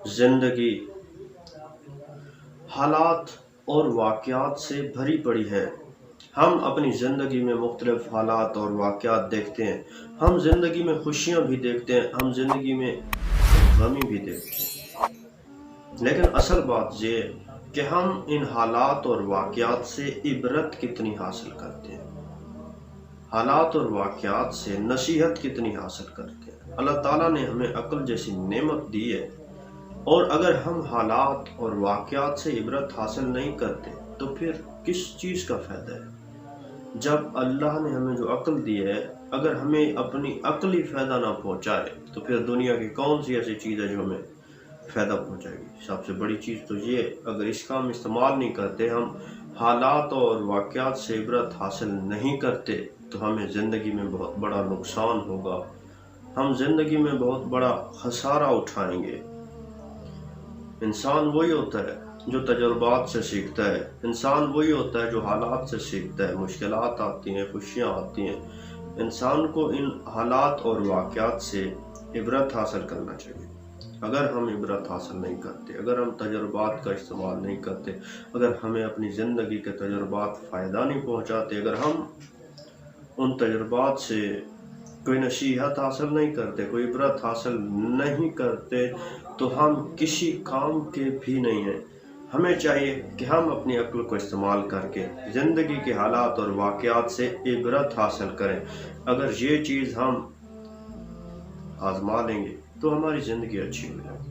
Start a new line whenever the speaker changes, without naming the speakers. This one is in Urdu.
زندگی حالات اور واقعات سے بھری پڑی ہے۔ ہم اپنی زندگی میں مختلف حالات اور واقعات دیکھتے ہیں۔ ہم زندگی میں خوشیاں بھی دیکھتے ہیں، ہم زندگی میں غمی بھی دیکھتے ہیں، لیکن اصل بات یہ ہے کہ ہم ان حالات اور واقعات سے عبرت کتنی حاصل کرتے ہیں، حالات اور واقعات سے نصیحت کتنی حاصل کرتے ہیں۔ اللہ تعالیٰ نے ہمیں عقل جیسی نعمت دی ہے، اور اگر ہم حالات اور واقعات سے عبرت حاصل نہیں کرتے تو پھر کس چیز کا فائدہ ہے؟ جب اللہ نے ہمیں جو عقل دی ہے، اگر ہمیں اپنی عقل ہی فائدہ نہ پہنچائے تو پھر دنیا کی کون سی ایسی چیز ہے جو ہمیں فائدہ پہنچائے گی؟ سب سے بڑی چیز تو یہ، اگر اس کا ہم استعمال نہیں کرتے، ہم حالات اور واقعات سے عبرت حاصل نہیں کرتے، تو ہمیں زندگی میں بہت بڑا نقصان ہوگا، ہم زندگی میں بہت بڑا خسارہ اٹھائیں گے۔ انسان وہی ہوتا ہے جو تجربات سے سیکھتا ہے، انسان وہی ہوتا ہے جو حالات سے سیکھتا ہے۔ مشکلات آتی ہیں، خوشیاں آتی ہیں، انسان کو ان حالات اور واقعات سے عبرت حاصل کرنا چاہیے۔ اگر ہم عبرت حاصل نہیں کرتے، اگر ہم تجربات کا استعمال نہیں کرتے، اگر ہمیں اپنی زندگی کے تجربات فائدہ نہیں پہنچاتے، اگر ہم ان تجربات سے کوئی نصیحت حاصل نہیں کرتے، کوئی عبرت حاصل نہیں کرتے، تو ہم کسی کام کے بھی نہیں ہیں۔ ہمیں چاہیے کہ ہم اپنی عقل کو استعمال کر کے زندگی کے حالات اور واقعات سے عبرت حاصل کریں۔ اگر یہ چیز ہم آزما لیں گے تو ہماری زندگی اچھی ہو جائے گی۔